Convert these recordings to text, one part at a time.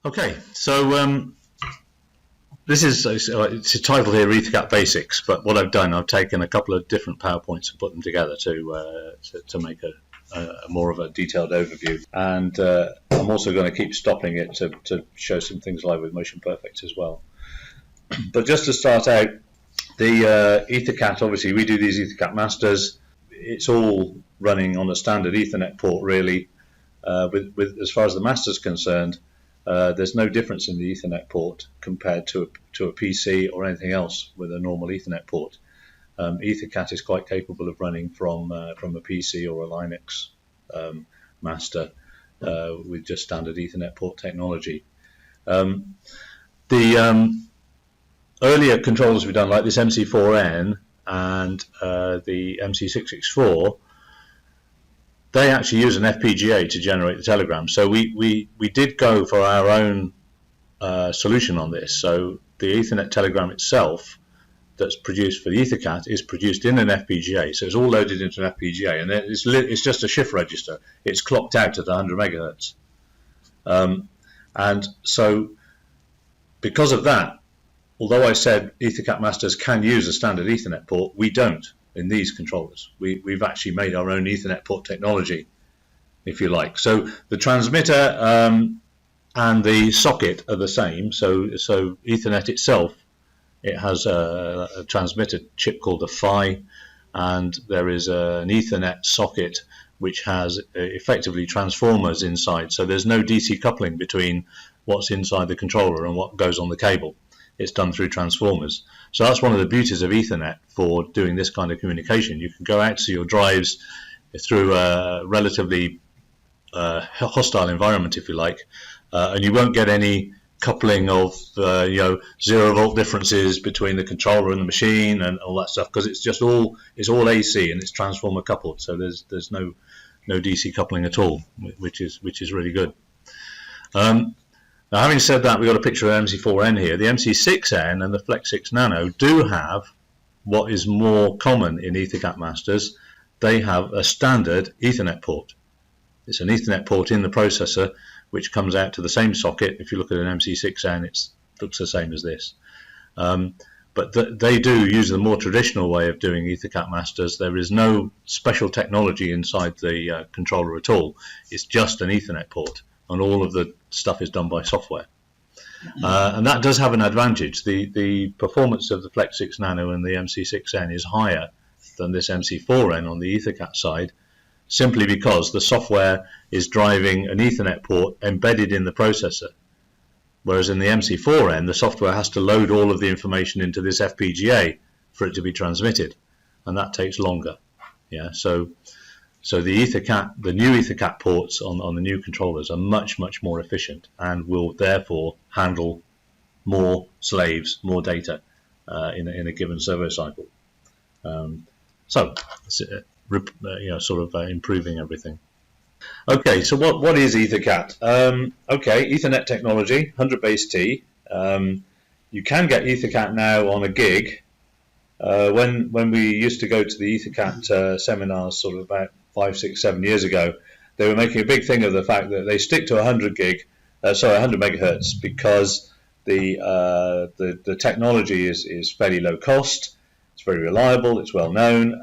Okay, so this is it's titled here EtherCAT Basics, but what I've done, I've taken a couple of different PowerPoints and put them together to make a more of a detailed overview. And I'm also going to keep stopping it to show some things live with Motion Perfect as well. But just to start out, the EtherCAT, obviously we do these EtherCAT masters. It's all running on a standard Ethernet port really. With as far as the master's concerned, there's no difference in the Ethernet port compared to a PC or anything else with a normal Ethernet port. EtherCAT is quite capable of running from a PC or a Linux master with just standard Ethernet port technology. The earlier controllers we've done, like this MC4N and the MC664, they actually use an FPGA to generate the telegram. So we did go for our own solution on this. So the Ethernet telegram itself that's produced for the EtherCAT is produced in an FPGA. So it's all loaded into an FPGA, and it's just a shift register. It's clocked out at 100 megahertz. And so because of that, although I said EtherCAT masters can use a standard Ethernet port, we don't. In these controllers, we've actually made our own Ethernet port technology, if you like. So the transmitter and the socket are the same. So Ethernet itself, it has a transmitter chip called a PHY, and there is an Ethernet socket which has effectively transformers inside. So there's no DC coupling between what's inside the controller and what goes on the cable. It's done through transformers. So that's one of the beauties of Ethernet for doing this kind of communication. You can go out to your drives through a relatively hostile environment, if you like, and you won't get any coupling of 0 volt differences between the controller and the machine and all that stuff, because it's all AC and it's transformer coupled. So there's no DC coupling at all, which is really good. Now, having said that, we've got a picture of MC4N here. The MC6N and the Flex 6 Nano do have what is more common in EtherCAT masters. They have a standard Ethernet port. It's an Ethernet port in the processor, which comes out to the same socket. If you look at an MC6N, it looks the same as this. But they do use the more traditional way of doing EtherCAT masters. There is no special technology inside the controller at all. It's just an Ethernet port, and all of the stuff is done by software. And that does have an advantage. The performance of the Flex 6 Nano and the MC6N is higher than this MC4N on the EtherCAT side, simply because the software is driving an Ethernet port embedded in the processor. Whereas in the MC4N, the software has to load all of the information into this FPGA for it to be transmitted, and that takes longer. Yeah, so the EtherCAT, the new EtherCAT ports on the new controllers are much more efficient and will therefore handle more slaves, more data in a given servo cycle. So sort of improving everything. Okay, so what is EtherCAT? Okay, Ethernet technology, 100 base T. You can get EtherCAT now on a gig. When we used to go to the EtherCAT seminars, sort of about 5, 6, 7 years ago, they were making a big thing of the fact that they stick to 100 megahertz, because the technology is fairly low cost, it's very reliable, it's well known,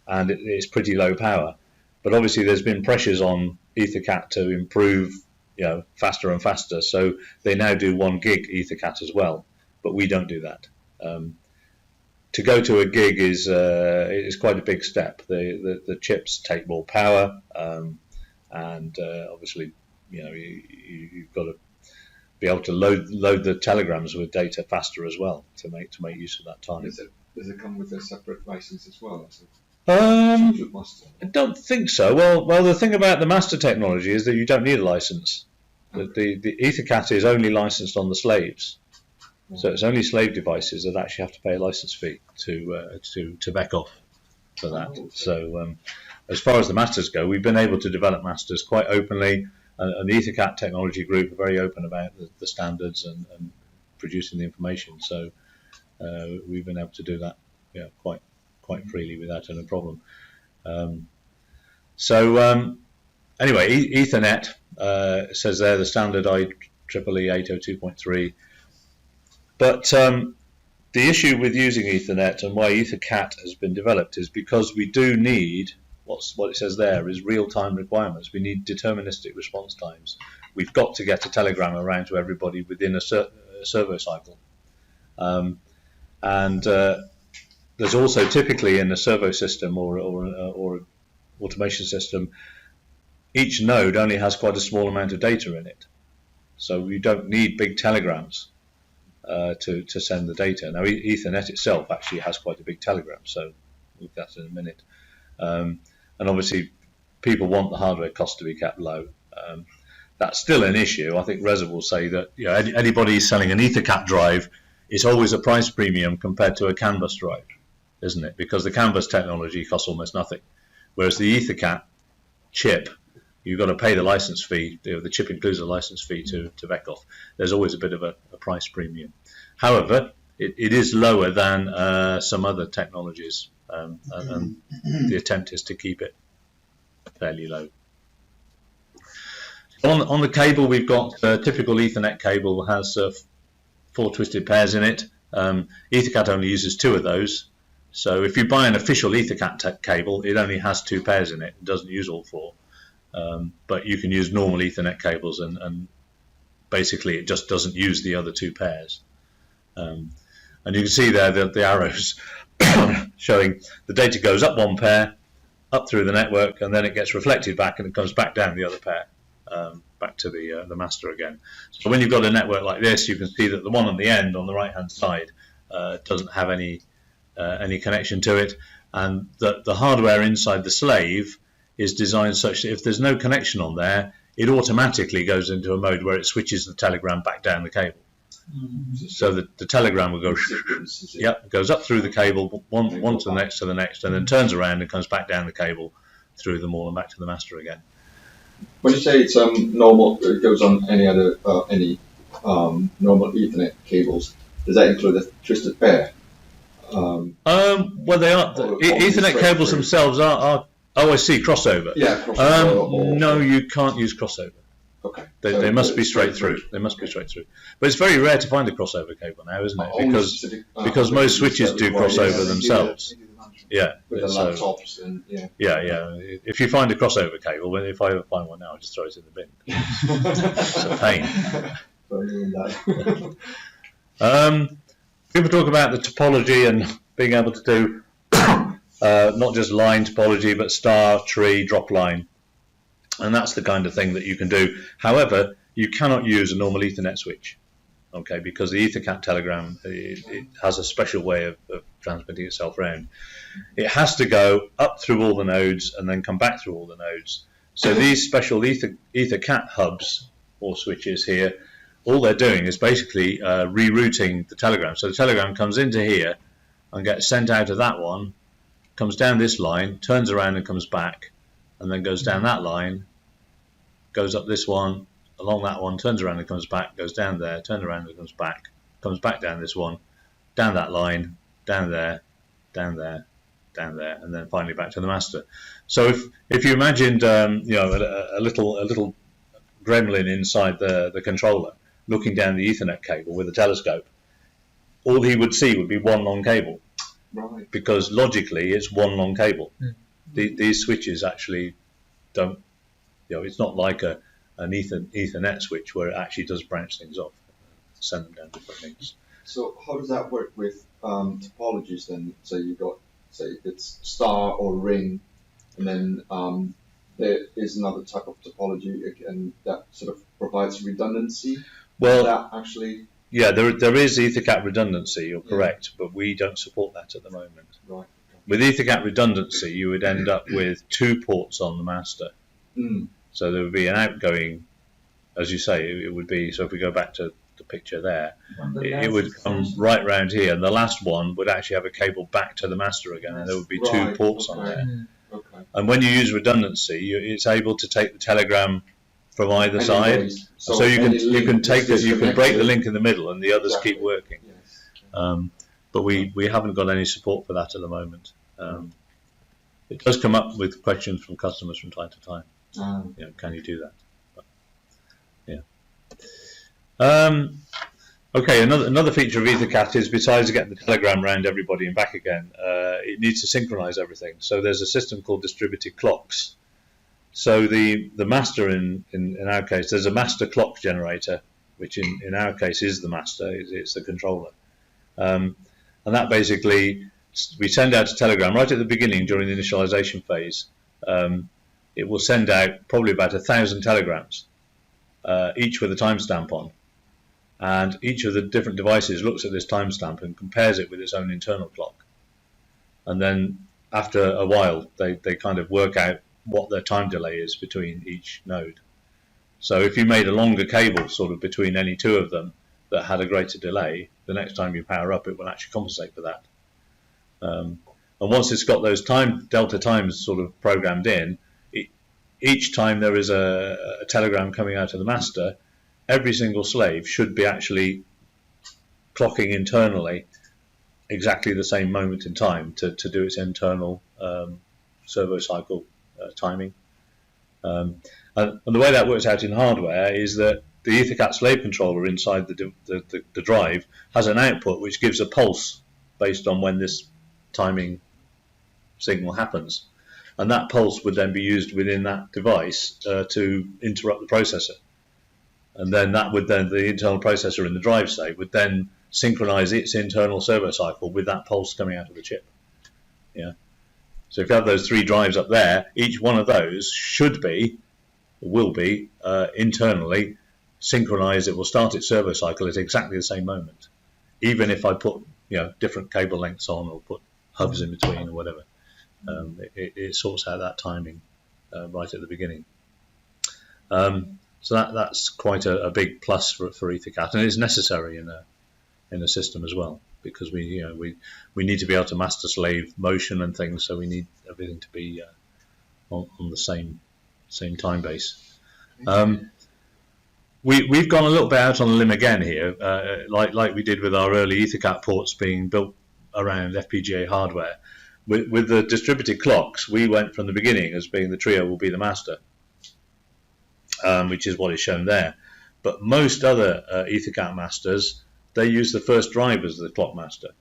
and it's pretty low power. But obviously there's been pressures on EtherCAT to improve, faster and faster. So they now do 1 gig EtherCAT as well, but we don't do that. To go to a gig is quite a big step. The chips take more power, and obviously, you've got to be able to load the telegrams with data faster as well to make use of that time. Does it come with a separate license as well? I don't think so. Well, the thing about the master technology is that you don't need a license. Okay. The EtherCAT is only licensed on the slaves. So it's only slave devices that actually have to pay a license fee to back off for that. Oh, okay. So as far as the masters go, we've been able to develop masters quite openly, and the EtherCAT technology group are very open about the standards and producing the information. So we've been able to do that quite freely without any problem. Anyway, Ethernet says there the standard I IEEE 802.3. But the issue with using Ethernet and why EtherCAT has been developed is because we do need, what it says there is real-time requirements. We need deterministic response times. We've got to get a telegram around to everybody within a servo cycle. There's also typically in a servo system or automation system, each node only has quite a small amount of data in it. So we don't need big telegrams to send the data. Now Ethernet itself actually has quite a big telegram, so we'll get that in a minute. And obviously people want the hardware cost to be kept low. That's still an issue. I think Reza will say that anybody selling an EtherCAT drive, it's always a price premium compared to a CAN bus drive, isn't it? Because the CAN bus technology costs almost nothing, whereas the EtherCAT chip, you've got to pay the license fee. The chip includes a license fee to Vekov. There's always a bit of a price premium. However, it is lower than some other technologies, and the attempt is to keep it fairly low. On the cable, we've got a typical Ethernet cable has 4 twisted pairs in it. EtherCAT only uses 2 of those. So if you buy an official EtherCAT cable, it only has 2 pairs in it. It doesn't use all 4. But you can use normal Ethernet cables, and basically it just doesn't use the other 2 pairs. And you can see there the arrows showing the data goes up 1 pair, up through the network, and then it gets reflected back and it comes back down the other pair, back to the master again. So when you've got a network like this, you can see that the one on the end on the right hand side doesn't have any connection to it, and the hardware inside the slave is designed such that if there's no connection on there, it automatically goes into a mode where it switches the telegram back down the cable. So the telegram will go, it goes up through the cable, one to the next, and then turns around and comes back down the cable through them all and back to the master again. When you say it's normal, it goes on any other normal Ethernet cables, does that include a twisted pair? Well, they are. Ethernet cables themselves are. Oh, I see, crossover. Yeah, crossover. No, you can't use crossover. Okay. They must be straight through. They must be straight through. But it's very rare to find a crossover cable now, isn't it? Because most switches do crossover themselves. Yeah. With the laptops and yeah. If you find a crossover cable, if I ever find one now, I just throw it in the bin. It's a pain. People talk about the topology and being able to do not just line topology, but star, tree, drop line. And that's the kind of thing that you can do. However, you cannot use a normal Ethernet switch, okay, because the EtherCAT telegram, it has a special way of transmitting itself around. It has to go up through all the nodes and then come back through all the nodes. So these special EtherCAT hubs or switches here, all they're doing is basically rerouting the telegram. So the telegram comes into here and gets sent out of that one, comes down this line, turns around and comes back, and then goes down that line, goes up this one, along that one, turns around and comes back, goes down there, turns around and comes back down this one, down that line, down there, down there, down there, and then finally back to the master. So if you imagined a little gremlin inside the controller looking down the Ethernet cable with a telescope, all he would see would be one long cable. Right. Because logically it's one long cable. These switches actually don't, it's not like an Ethernet switch where it actually does branch things off, send them down different links. So how does that work with topologies then? So you've got, say, it's star or ring, and then there is another type of topology, and that sort of provides redundancy. Well, that actually. Yeah, there is EtherCAT redundancy, you're correct, but we don't support that at the moment. Right. With EtherCAT redundancy, you would end up with 2 ports on the master. So there would be an outgoing, as you say, it would be, so if we go back to the picture there, it would come right round here, and the last one would actually have a cable back to the master again, and there would be 2 ports on there. Okay. And when you use redundancy, it's able to take the telegram from either side, so you can take it, you can break the link in the middle, and the others keep working. Yes. But we haven't got any support for that at the moment. It does come up with questions from customers from time to time. Can you do that? But, Okay, another feature of EtherCAT is, besides getting the telegram around everybody and back again, it needs to synchronize everything. So there's a system called distributed clocks. So the master in our case, there's a master clock generator, which in our case is the master, it's the controller. And that basically, we send out a telegram right at the beginning during the initialization phase. It will send out probably about 1,000 telegrams, each with a timestamp on. And each of the different devices looks at this timestamp and compares it with its own internal clock. And then after a while, they kind of work out what their time delay is between each node. So if you made a longer cable sort of between any two of them that had a greater delay, the next time you power up, it will actually compensate for that. And once it's got those delta times sort of programmed in, each time there is a telegram coming out of the master, every single slave should be actually clocking internally exactly the same moment in time to do its internal servo cycle timing. And the way that works out in hardware is that the EtherCAT slave controller inside the drive has an output which gives a pulse based on when this timing signal happens. And that pulse would then be used within that device to interrupt the processor. And then the internal processor in the drive, say, would then synchronize its internal servo cycle with that pulse coming out of the chip. Yeah. So if you have those three drives up there, each one of those should be, or will be, internally synchronized. It will start its servo cycle at exactly the same moment, even if I put different cable lengths on or put hubs in between or whatever. It sorts out that timing right at the beginning. So that's quite a big plus for EtherCAT, and it's necessary in a system as well, because we need to be able to master slave motion and things, so we need everything to be on the same time base. We've gone a little bit out on a limb again here, like we did with our early EtherCAT ports being built around FPGA hardware. With the distributed clocks, we went from the beginning as being the trio will be the master. Which is what is shown there. But most other EtherCAT masters, they use the first drive as the clock master.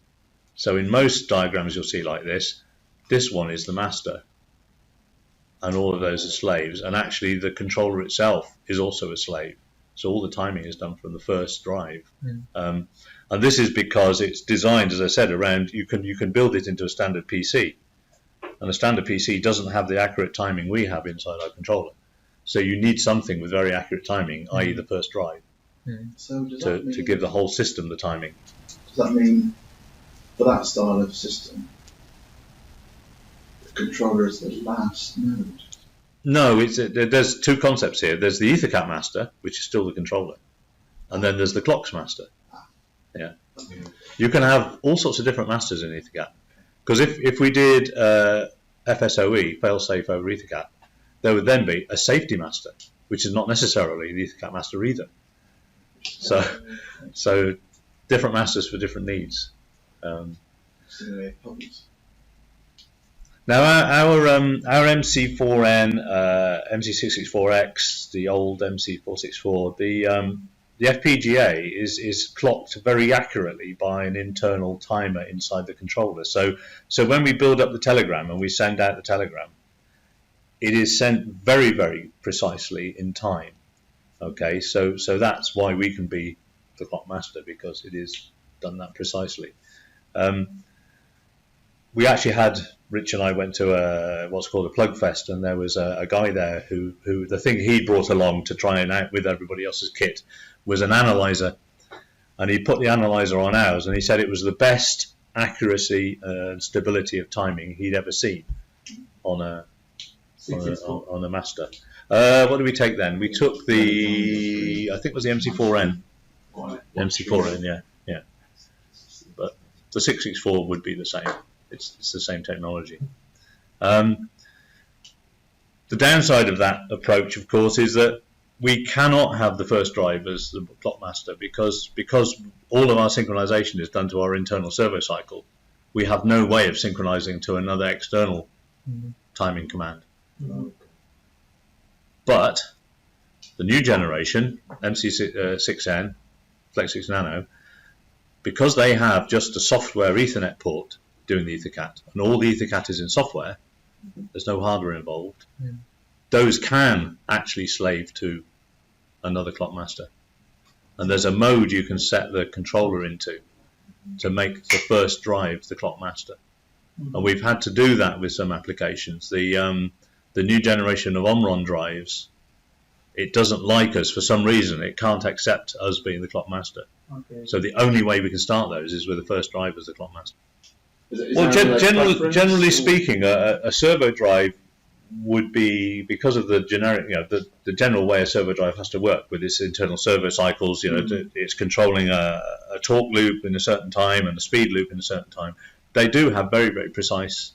So in most diagrams you'll see like this one is the master, and all of those are slaves. And actually the controller itself is also a slave. So all the timing is done from the first drive. And this is because it's designed, as I said, around you can build it into a standard PC. And a standard PC doesn't have the accurate timing we have inside our controller. So you need something with very accurate timing, i.e. the first drive, So to give the whole system the timing. Does that mean for that style of system, the controller is the last node? No, there's two concepts here. There's the EtherCAT master, which is still the controller, and then there's the clocks master. Yeah, you can have all sorts of different masters in EtherCAT, because if we did FSOE, failsafe over EtherCAT, there would then be a safety master, which is not necessarily the EtherCAT master either. So different masters for different needs. Now our MC4N, MC664X, the old MC464, the FPGA is clocked very accurately by an internal timer inside the controller. So when we build up the telegram and we send out the telegram, it is sent very, very precisely in time. Okay, so that's why we can be the clock master, because it is done that precisely. We actually had, Rich and I went to what's called a plug fest, and there was a guy there who the thing he brought along to try and out with everybody else's kit was an analyzer, and he put the analyzer on ours, and he said it was the best accuracy and stability of timing he'd ever seen on a master. What did we take then? We took I think it was the MC4N. MC4N, yeah. But the 664 would be the same. It's the same technology. The downside of that approach, of course, is that we cannot have the first drive as the clock master, because all of our synchronization is done to our internal servo cycle. We have no way of synchronizing to another external timing command. But the new generation, MC6N, Flex 6 Nano, because they have just a software Ethernet port doing the EtherCAT, and all the EtherCAT is in software, there's no hardware involved, those can actually slave to another clock master. And there's a mode you can set the controller into to make the first drive the clock master. And we've had to do that with some applications. The new generation of Omron drives, it doesn't like us for some reason. It can't accept us being the clock master. Okay. So the only way we can start those is with the first drive as the clock master. Well, Generally speaking, a servo drive would be, because of the generic, the general way a servo drive has to work with its internal servo cycles. It's controlling a torque loop in a certain time and a speed loop in a certain time. They do have very, very precise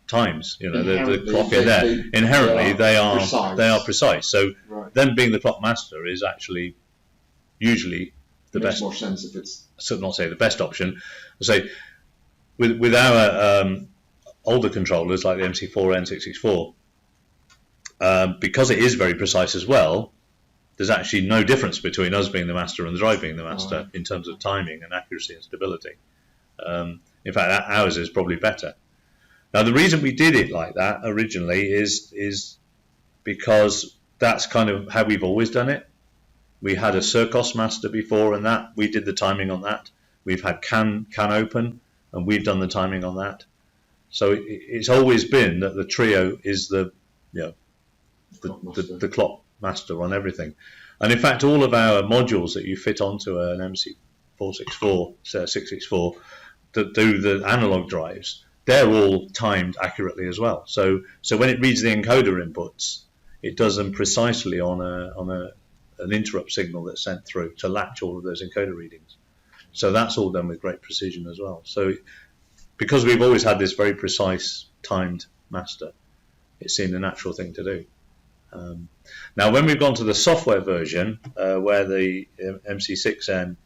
times. The clock in there. Inherently, they are precise. So them being the clock master is actually usually the best. Makes more sense if it's. So not say the best option. I say with our older controllers like the MC4 N664, because it is very precise as well, there's actually no difference between us being the master and the drive being the master in terms of timing and accuracy and stability. In fact, ours is probably better. Now, the reason we did it like that originally is because that's kind of how we've always done it. We had a Circos master before, and that we did the timing on that. We've had can open, and we've done the timing on that. So it's always been that the trio is the clock master on everything. And in fact, all of our modules that you fit onto an MC464, 664, that do the analog drives, they're all timed accurately as well. So when it reads the encoder inputs, it does them precisely on an interrupt signal that's sent through to latch all of those encoder readings. So that's all done with great precision as well. So because we've always had this very precise timed master, it seemed a natural thing to do. Now, when we've gone to the software version, where the MC6N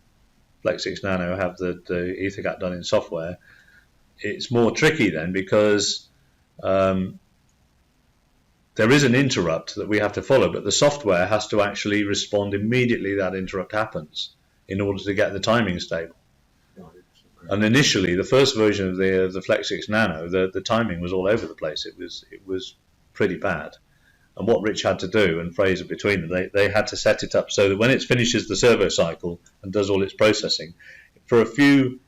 Flex 6 Nano have the EtherCAT done in software, it's more tricky then, because there is an interrupt that we have to follow, but the software has to actually respond immediately that interrupt happens in order to get the timing stable. And initially, the first version of the Flex 6 Nano, the timing was all over the place. It was pretty bad. And what Rich had to do, and Fraser between them, they had to set it up so that when it finishes the servo cycle and does all its processing, for a few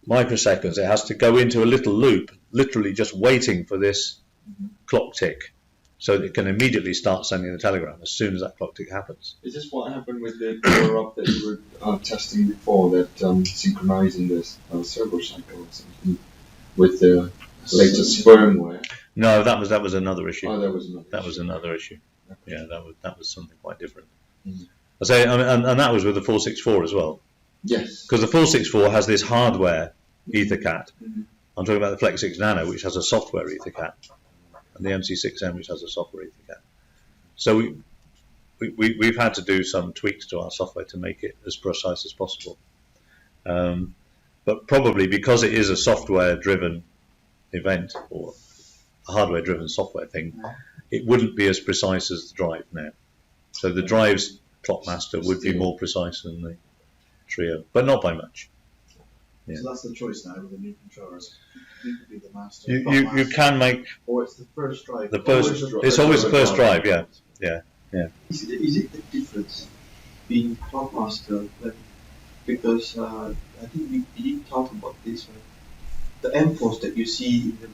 microseconds, it has to go into a little loop, literally just waiting for this clock tick, so that it can immediately start sending the telegram as soon as that clock tick happens. Is this what happened with the power-up that you were testing before, that synchronizing this servo cycle or something with the latest firmware? No, that was another issue. Oh, that was another issue. Okay. Yeah, that was something quite different. I say, and that was with the 464 as well. Yes. Because the 464 has this hardware EtherCAT. I'm talking about the Flex 6 Nano, which has a software EtherCAT, and the MC6M, which has a software EtherCAT. So we've had to do some tweaks to our software to make it as precise as possible. But probably because it is a software-driven event, or a hardware-driven software thing, it wouldn't be as precise as the drive now. So the drive's clock master would be more precise than the trio, but not by much. Yeah. So that's the choice now with the new controllers. You could be the master. You can make. Or it's the first drive. It's always the first drive. Yeah. Is it the difference being clock master? Because I think we didn't talk about this one. The M-force that you see in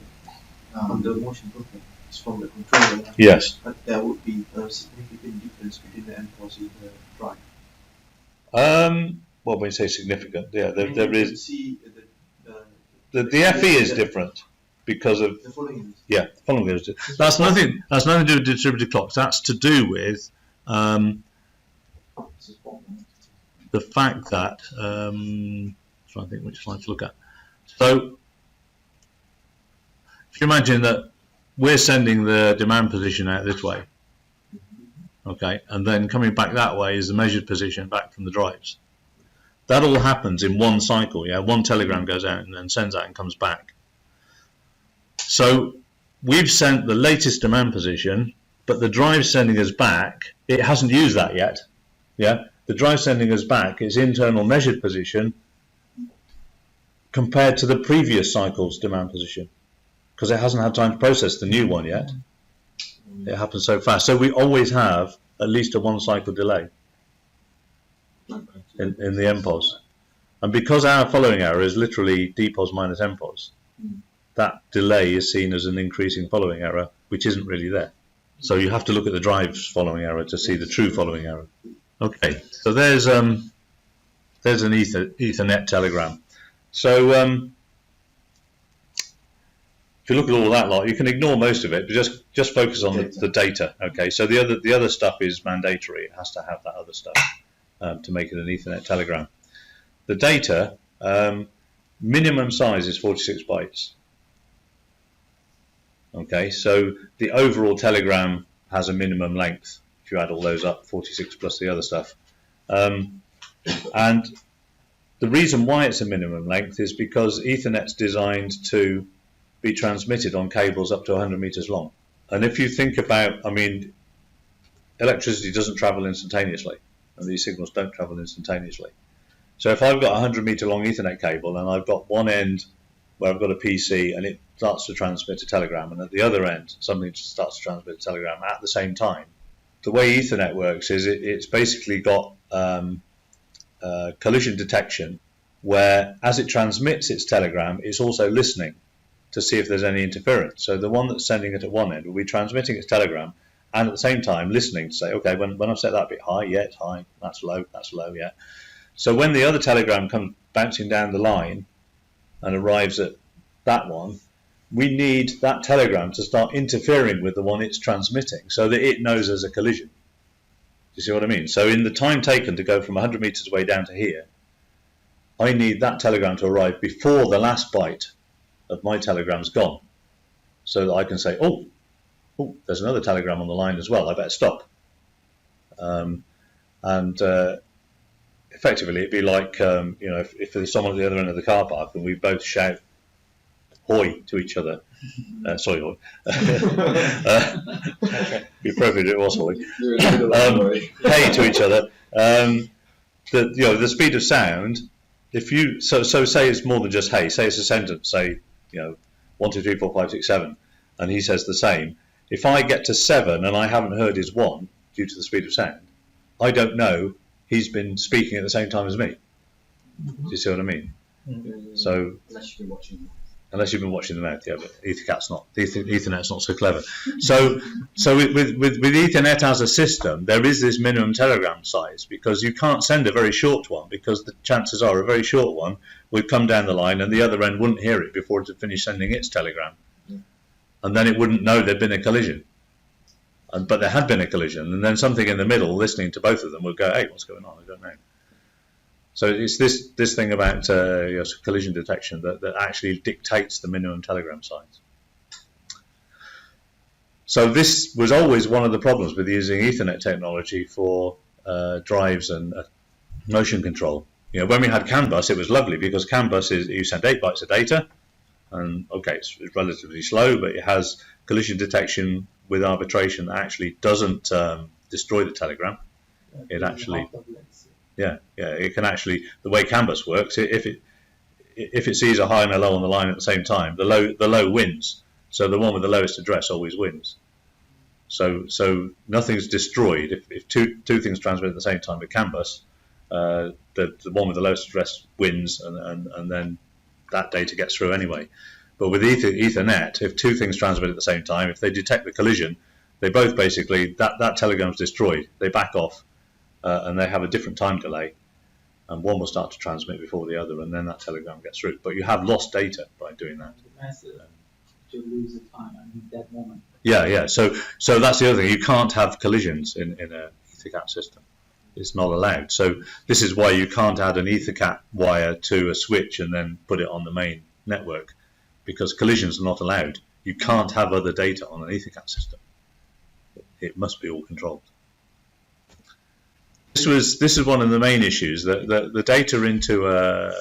on the motion blueprint is from the controller. Yes. But there would be a significant difference between the M-force and the drive. Well, when you say significant, yeah, there You is. see The FE is different because of the following. yeah. Following is that's nothing. That's nothing to do with distributed clocks. That's to do with the fact that trying to think which slide to look at. So if you imagine that we're sending the demand position out this way, okay, and then coming back that way is the measured position back from the drives. That all happens in one cycle, yeah. One telegram goes out and then sends out and comes back. So we've sent the latest demand position, but the drive sending us back, it hasn't used that yet, yeah. the drive sending us back its internal measured position compared to the previous cycle's demand position, because it hasn't had time to process the new one yet. It happens so fast. So we always have at least a 1 cycle delay in the MPOS. And because our following error is literally DPOS minus MPOS, that delay is seen as an increasing following error, which isn't really there. So you have to look at the drive's following error to see the true following error. Okay, so there's an Ethernet telegram. So if you look at all that lot, you can ignore most of it, but just focus on the data. Okay, so the other stuff is mandatory. It has to have that other stuff to make it an Ethernet telegram. The data, minimum size is 46 bytes. Okay, so the overall telegram has a minimum length, if you add all those up, 46 plus the other stuff. And the reason why it's a minimum length is because Ethernet's designed to be transmitted on cables up to 100 meters long. And if you think about, I mean, electricity doesn't travel instantaneously, and these signals don't travel instantaneously. So if I've got a 100 meter long Ethernet cable and I've got one end where I've got a PC and it starts to transmit a telegram, and at the other end something starts to transmit a telegram at the same time, the way Ethernet works is it's basically got collision detection, where as it transmits its telegram, it's also listening to see if there's any interference. So the one that's sending it at one end will be transmitting its telegram and at the same time listening to say, okay, when I've set that bit high, yeah, it's high, that's low, yeah. So when the other telegram comes bouncing down the line and arrives at that one, we need that telegram to start interfering with the one it's transmitting so that it knows there's a collision. Do you see what I mean? So in the time taken to go from 100 meters away down to here, I need that telegram to arrive before the last byte of my telegram's gone, so that I can say, oh, there's another telegram on the line as well, I better stop. Effectively it'd be like, if there's someone at the other end of the car park and we both shout hoy to each other, sorry, hoy, be appropriate if it was hoy, hey to each other, the speed of sound, if you, so say it's more than just hey, say it's a sentence, say, 1, 2, 3, 4, 5, 6, 7, and he says the same. If I get to 7 and I haven't heard his 1 due to the speed of sound, I don't know he's been speaking at the same time as me. Do you see what I mean? So unless you've been watching the mouth, yeah, but Ethernet's not so clever. So with Ethernet as a system, there is this minimum telegram size, because you can't send a very short one, because the chances are a very short one would come down the line and the other end wouldn't hear it before it had finished sending its telegram. And then it wouldn't know there'd been a collision. But there had been a collision, and then something in the middle listening to both of them would go, hey, what's going on? I don't know. So it's this thing about collision detection that actually dictates the minimum telegram size. So this was always one of the problems with using Ethernet technology for drives and motion control. When we had CAN bus, it was lovely, because CAN bus is, you send 8 bytes of data, and okay, it's relatively slow, but it has collision detection with arbitration that actually doesn't destroy the telegram. It actually, it can actually, the way CAN bus works, if it sees a high and a low on the line at the same time, the low wins. So the one with the lowest address always wins. So nothing's destroyed if two things transmit at the same time with CAN bus. The one with the lowest address wins, and then that data gets through anyway. But with Ethernet, if two things transmit at the same time, if they detect the collision, they both basically, that telegram's destroyed. They back off, and they have a different time delay, and one will start to transmit before the other, and then that telegram gets through. But you have lost data by doing that. To lose the time that moment. Yeah. So that's the other thing. You can't have collisions in a EtherCAT system. It's not allowed. So this is why you can't add an EtherCAT wire to a switch and then put it on the main network, because collisions are not allowed. You can't have other data on an EtherCAT system. It must be all controlled. This is one of the main issues, that the data into a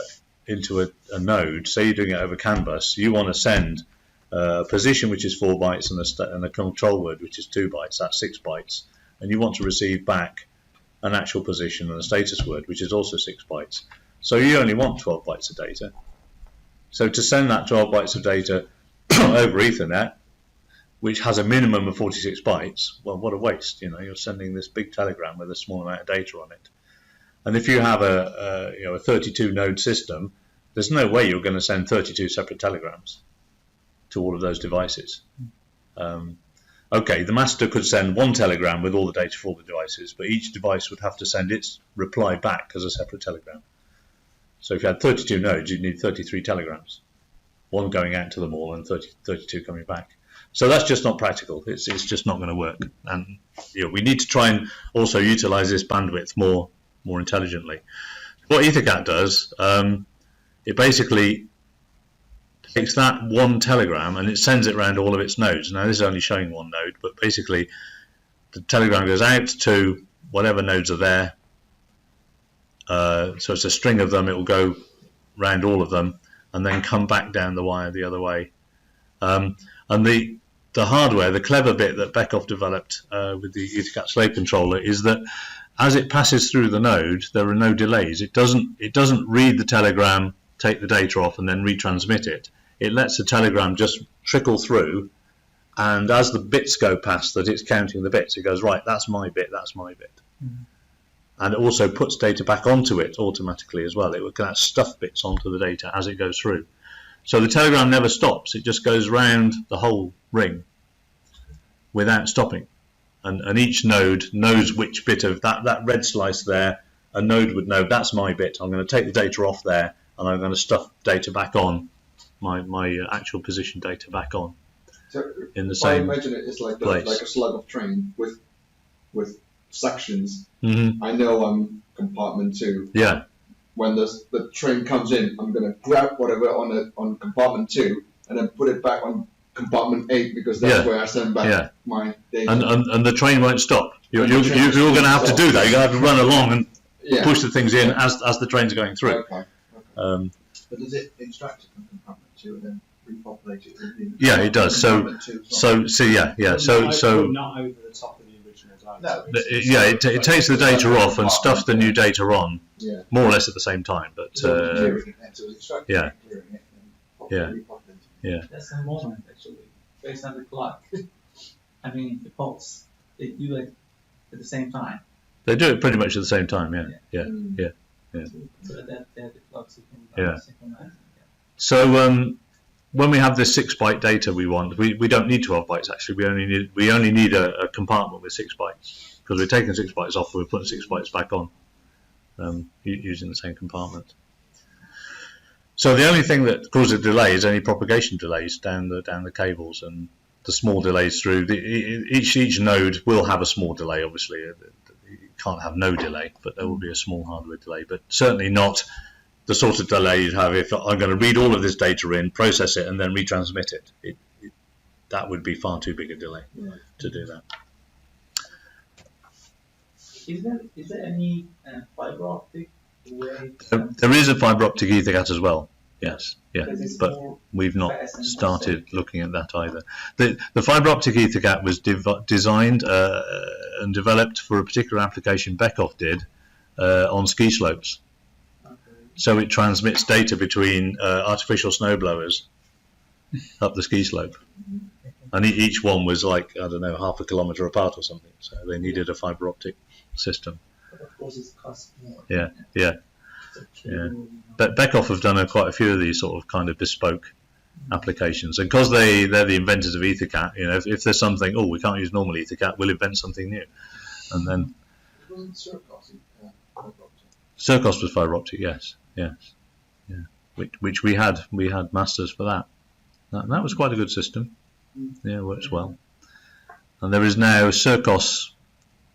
node, say you're doing it over CAN bus, you want to send a position which is 4 bytes and a control word which is 2 bytes, that's 6 bytes, and you want to receive back an actual position and a status word, which is also 6 bytes. So you only want 12 bytes of data. So to send that 12 bytes of data over Ethernet, which has a minimum of 46 bytes, well, what a waste. You know, you're sending this big telegram with a small amount of data on it. And if you have a 32 node system, there's no way you're going to send 32 separate telegrams to all of those devices. Okay, the master could send one telegram with all the data for all the devices, but each device would have to send its reply back as a separate telegram. So if you had 32 nodes, you'd need 33 telegrams, one going out to them all and 32 coming back. So that's just not practical. It's just not going to work. And we need to try and also utilize this bandwidth more intelligently. What EtherCAT does, it basically takes that one telegram and it sends it around all of its nodes. Now this is only showing one node, but basically the telegram goes out to whatever nodes are there. So it's a string of them. It will go round all of them and then come back down the wire the other way. And the hardware, the clever bit that Beckhoff developed with the EtherCAT slave controller is that as it passes through the node, there are no delays. It doesn't read the telegram, take the data off, and then retransmit it. It lets the telegram just trickle through, and as the bits go past that, it's counting the bits. It goes, right, that's my bit, that's my bit. Mm-hmm. And it also puts data back onto it automatically as well. It can stuff bits onto the data as it goes through. So the telegram never stops. It just goes round the whole ring without stopping. And each node knows which bit of that red slice there, a node would know that's my bit. I'm going to take the data off there and I'm going to stuff data back on, my actual position data back on. So in the same I imagine it's like a slug of train with sections. Mm-hmm. I know I'm compartment 2. Yeah. When the train comes in, I'm going to grab whatever on compartment 2 and then put it back on compartment 8 because that's where I send back my data. And the train won't stop. You're going to have to do that. You're going to have to run along and push the things in as the train's going through. Okay. But does it extract it from compartment 2 and then repopulate it within? Yeah, it does. So not over the top of the original data. No, it takes the data off and stuffs the new data on, more or less at the same time. But clearing it then, so it's extracting it, clearing it, and repopulating it. That's the moment actually, based on the clock. I mean, the pulse, they do it at the same time. They do it pretty much at the same time. Yeah. So that the clocks synchronize. So when we have this 6 byte data we want, we don't need 12 bytes actually. We only need a compartment with 6 bytes because we're taking 6 bytes off and we're putting 6 bytes back on using the same compartment. So the only thing that causes a delay is any propagation delays down the cables and the small delays through. Each node will have a small delay. Obviously, you can't have no delay, but there will be a small hardware delay. But certainly not the sort of delay you'd have if I'm going to read all of this data in, process it, and then retransmit it. That would be far too big a delay to do that. Is there any fiber optic way? There is a fiber optic EtherCAT as well. Yes, but we've not started looking at that either. The fiber optic EtherCAT was designed and developed for a particular application Beckhoff did on ski slopes. Okay. So it transmits data between artificial snowblowers up the ski slope. And each one was like, I don't know, half a kilometre apart or something. So they needed a fiber optic system. But of course it costs more. Yeah. But Beckhoff have done quite a few of these sort of kind of bespoke applications. And because they're the inventors of EtherCAT, if there's something, we can't use normal EtherCAT, we'll invent something new. And then Wasn't Circos fiber optic? Circos was fiber optic, yes. Which we had masters for that. That was quite a good system. Yeah, it works well. And there is now Circos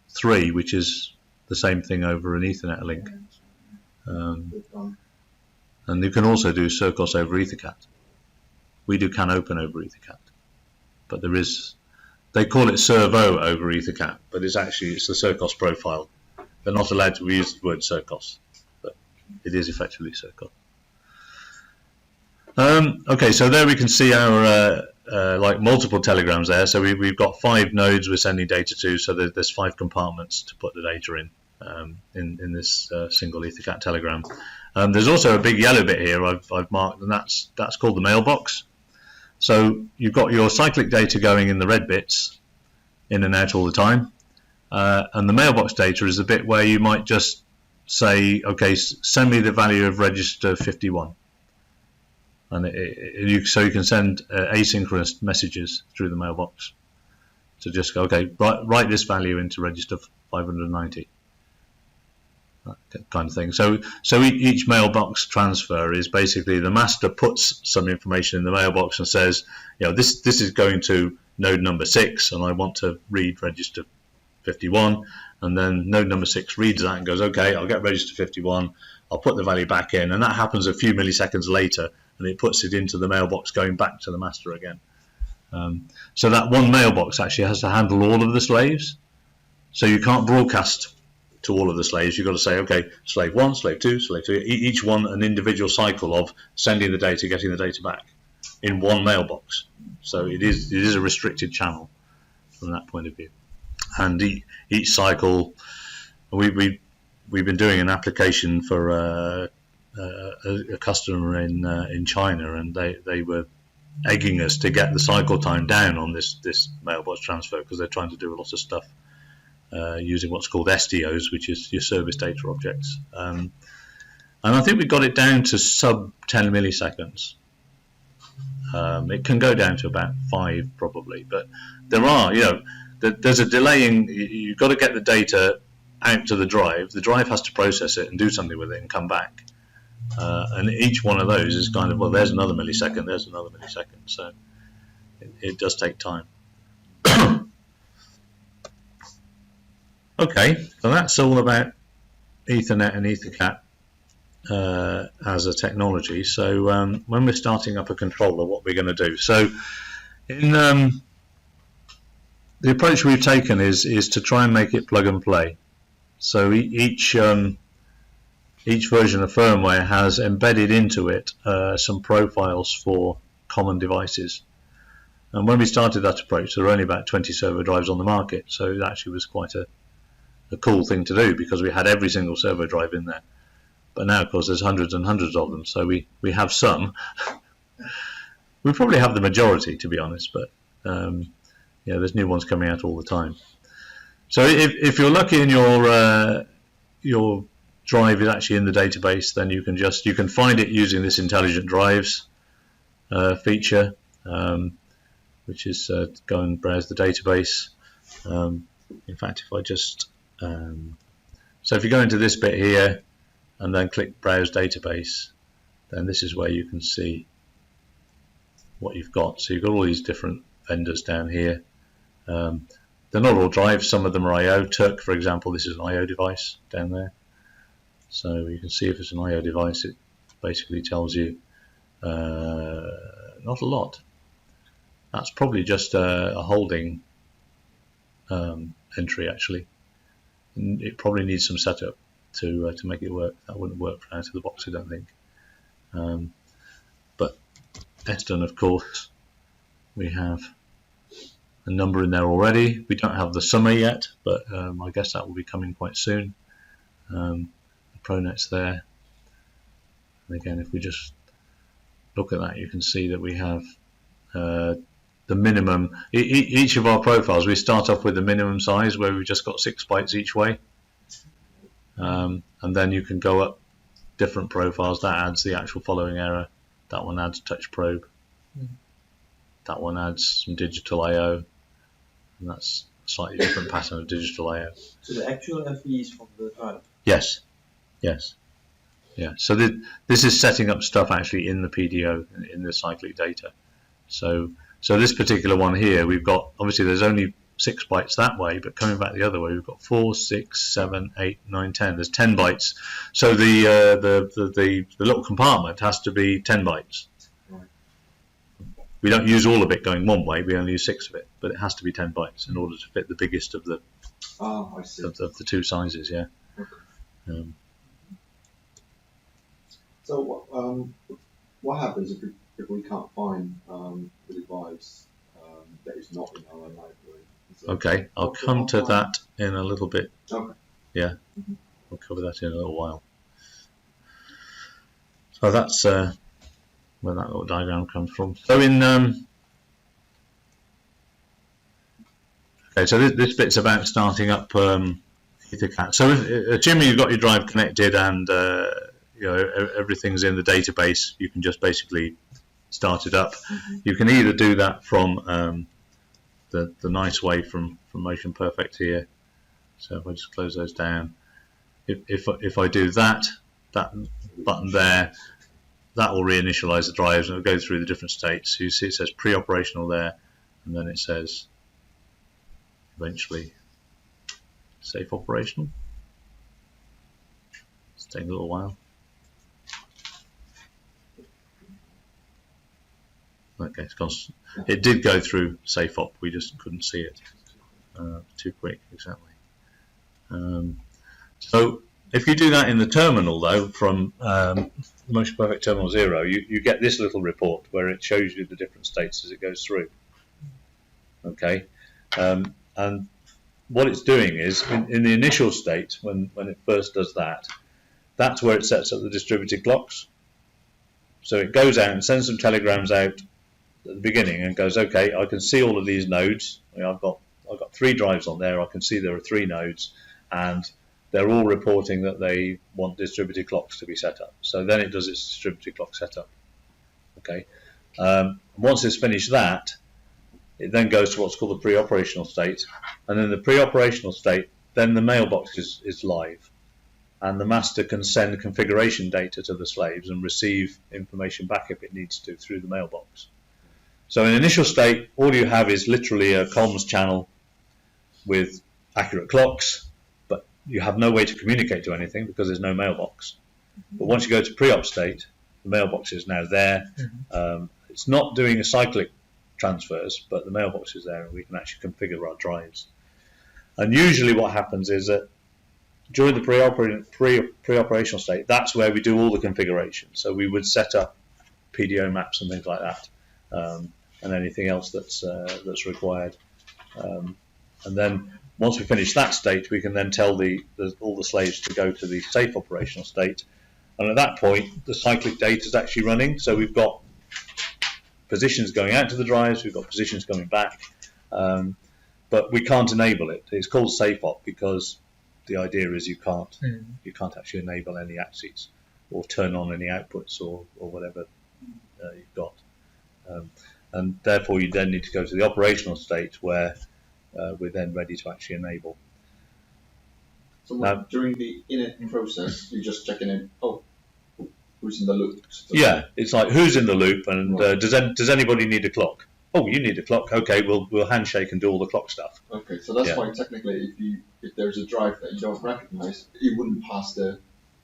3, which is the same thing over an Ethernet link. And you can also do Circos over EtherCAT. We do CAN open over EtherCAT. But they call it Servo over EtherCAT, but it's the Circos profile. They're not allowed to use the word Circos, but it is effectively Circos. Okay, so there we can see our multiple telegrams there. So we've got 5 nodes we're sending data to, so there's 5 compartments to put the data in. in this single EtherCAT telegram. There's also a big yellow bit here I've marked, and that's called the mailbox. So you've got your cyclic data going in the red bits, in and out all the time, and the mailbox data is the bit where you might just say, okay, send me the value of register 51, and so you can send asynchronous messages through the mailbox to just go, okay, write this value into register 590. That kind of thing. So each mailbox transfer is basically the master puts some information in the mailbox and says, this is going to node number 6, and I want to read register 51, and then node number 6 reads that and goes, okay, I'll get register 51, I'll put the value back in, and that happens a few milliseconds later, and it puts it into the mailbox going back to the master again. So that one mailbox actually has to handle all of the slaves, so you can't broadcast to all of the slaves. You've got to say, okay, slave 1, slave 2, slave 3, each one an individual cycle of sending the data, getting the data back in one mailbox. So it is a restricted channel from that point of view. And each cycle, we've been doing an application for a customer in China, and they were egging us to get the cycle time down on this mailbox transfer, because they're trying to do a lot of stuff using what's called SDOs, which is your service data objects. And I think we got it down to sub 10 milliseconds. It can go down to about 5 probably, but there are, there's a delaying. You've got to get the data out to the drive. The drive has to process it and do something with it and come back. And each one of those is kind of, well, there's another millisecond, there's another millisecond. So it does take time. Okay, so that's all about Ethernet and EtherCAT as a technology. So when we're starting up a controller, what we're going to do. So in the approach we've taken is to try and make it plug and play. So each version of firmware has embedded into it some profiles for common devices. And when we started that approach, there were only about 20 servo drives on the market, so it actually was quite a cool thing to do, because we had every single servo drive in there. But now, of course, there's hundreds and hundreds of them, so we have some. We probably have the majority, to be honest, but there's new ones coming out all the time. So if you're lucky and your drive is actually in the database, then you can find it using this intelligent drives feature, which is go and browse the database. In fact, if I just so if you go into this bit here and then click browse database, then this is where you can see what you've got. So you've got all these different vendors down here. They're not all drives, some of them are IO. Turk, for example, this is an IO device down there. So you can see if it's an IO device, it basically tells you not a lot. That's probably just a holding entry, actually. It probably needs some setup to make it work. That wouldn't work out of the box, I don't think. But Eston, of course, we have a number in there already. We don't have the summer yet, but I guess that will be coming quite soon. The ProNet's there. And again, if we just look at that, you can see that we have the minimum. Each of our profiles, we start off with the minimum size where we've just got 6 bytes each way. And then you can go up different profiles. That adds the actual following error. That one adds touch probe. That one adds some digital I/O, and that's a slightly different pattern of digital I/O. So the actual FE is from the drive? Yes. Yeah. So this is setting up stuff actually in the PDO, in the cyclic data. So this particular one here, we've got, obviously there's only 6 bytes that way, but coming back the other way, we've got 4, 6, 7, 8, 9, 10. There's 10 bytes. So the little compartment has to be 10 bytes. Right. We don't use all of it going one way. We only use 6 of it, but it has to be 10 bytes in order to fit the biggest of the I see. of the 2 sizes. Yeah. Okay. So what happens if we can't find the device that is not in our library? Okay, I'll come to that in a little bit. Okay. Yeah, we'll cover that in a little while. So that's where that little diagram comes from. So okay, so this bit's about starting up EtherCAT. So assuming you've got your drive connected and everything's in the database, you can just basically start it up. You can either do that from the nice way from Motion Perfect here. So if I just close those down, if I do that button there, that will reinitialize the drives and it'll go through the different states. So you see it says pre-operational there, and then it says eventually safe operational. It's taking a little while. Okay, it's gone. It did go through safe op, we just couldn't see it. Too quick, exactly. So if you do that in the terminal though, from the Motion Perfect Terminal 0, you get this little report where it shows you the different states as it goes through. Okay, and what it's doing is in the initial state, when it first does that, that's where it sets up the distributed clocks. So it goes out and sends some telegrams out at the beginning and goes, okay, I can see all of these nodes. I've got 3 drives on there. I can see there are 3 nodes, and they're all reporting that they want distributed clocks to be set up. So then it does its distributed clock setup. Okay. Once it's finished that, it then goes to what's called the pre-operational state, and in the pre-operational state, then the mailbox is live, and the master can send configuration data to the slaves and receive information back if it needs to through the mailbox. So in initial state, all you have is literally a comms channel with accurate clocks, but you have no way to communicate to anything because there's no mailbox. But once you go to pre-op state, the mailbox is now there. It's not doing a cyclic transfers, but the mailbox is there and we can actually configure our drives. And usually what happens is that during the pre-operational state, that's where we do all the configuration. So we would set up PDO maps and things like that, and anything else that's required. And then once we finish that state, we can then tell all the slaves to go to the safe operational state. And at that point, the cyclic data is actually running. So we've got positions going out to the drives, we've got positions coming back, but we can't enable it. It's called safe op because the idea is you can't actually enable any axes or turn on any outputs or whatever you've got, and therefore you then need to go to the operational state where we're then ready to actually enable. So during the init process, you're just checking in. Oh, who's in the loop? Yeah, it's like who's in the loop, and right. Does anybody need a clock? Oh, you need a clock. Okay, we'll handshake and do all the clock stuff. Okay, so that's why technically, if there's a drive that you don't recognize, it wouldn't pass the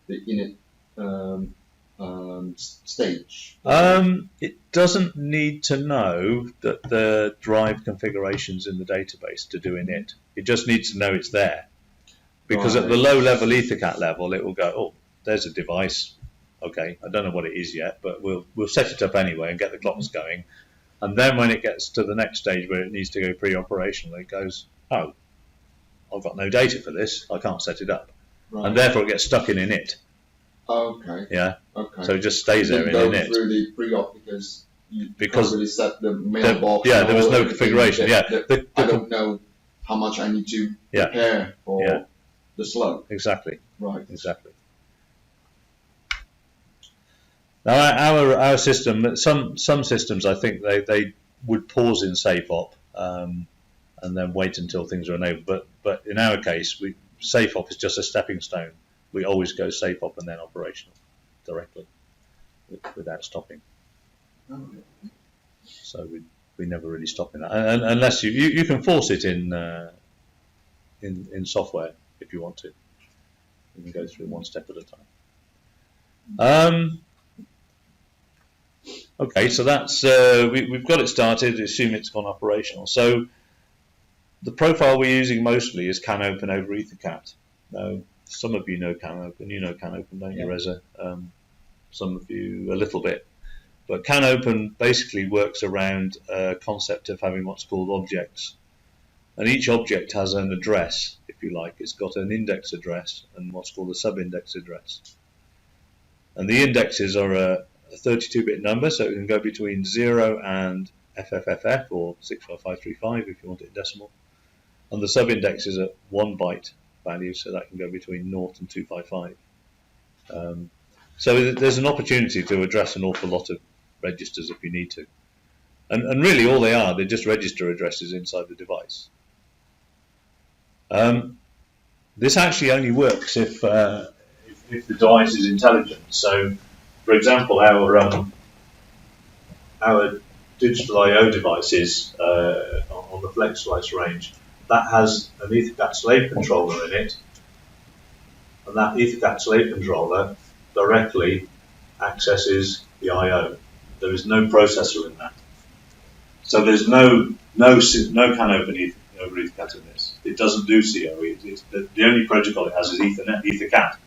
init stage. It doesn't need to know that the drive configuration's in the database to do init. It just needs to know it's there, because at the low-level EtherCAT level, it will go, oh, there's a device. Okay, I don't know what it is yet, but we'll set it up anyway and get the clocks going. And then when it gets to the next stage where it needs to go pre-operational, it goes, oh, I've got no data for this, I can't set it up. Right. And therefore it gets stuck in init. Okay. Yeah. Okay. So it just stays there in init. Through the pre-op because you can't really set the mailbox. There was no configuration. I don't know how much I need to prepare for the slug. Exactly. Right. Exactly. Now our system, some systems, I think they would pause in safe op and then wait until things are enabled. But in our case, safe op is just a stepping stone. We always go safe op and then operational directly without stopping. So we never really stop in that, and unless you can force it in software if you want to. You can go through one step at a time. Okay, so that's we've got it started. Assume it's gone operational. So the profile we're using mostly is CAN open over EtherCAT. Now, some of you know CAN open. You know CAN open, don't you, Reza? Some of you a little bit. But CAN open basically works around a concept of having what's called objects. and each object has an address, if you like. It's got an index address and what's called a sub-index address. And the indexes are a 32-bit number, so it can go between 0 and FFFF, or 65535 if you want it in decimal. And the sub-index is a 1 byte value, so that can go between 0 and 255. So there's an opportunity to address an awful lot of registers if you need to. And really all they are, they're just register addresses inside the device. This actually only works if the device is intelligent. So, for example, our digital I/O devices on the FlexSlice range, that has an EtherCAT slave controller in it, and that EtherCAT slave controller directly accesses the I/O. There is no processor in that, so there's no CAN open over EtherCAT in this. It doesn't do COE. The only protocol it has is EtherCAT.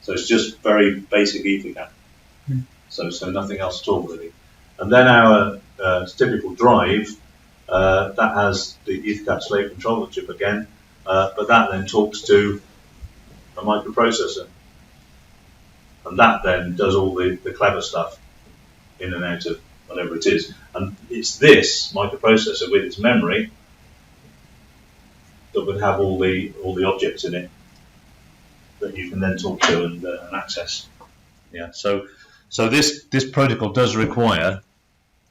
So it's just very basic EtherCAT. So nothing else at all really. And then our typical drive that has the EtherCAT slave controller chip again, but that then talks to a microprocessor, and that then does all the clever stuff in and out of whatever it is. And it's this microprocessor with its memory that would have all the objects in it that you can then talk to and access. Yeah. So this protocol does require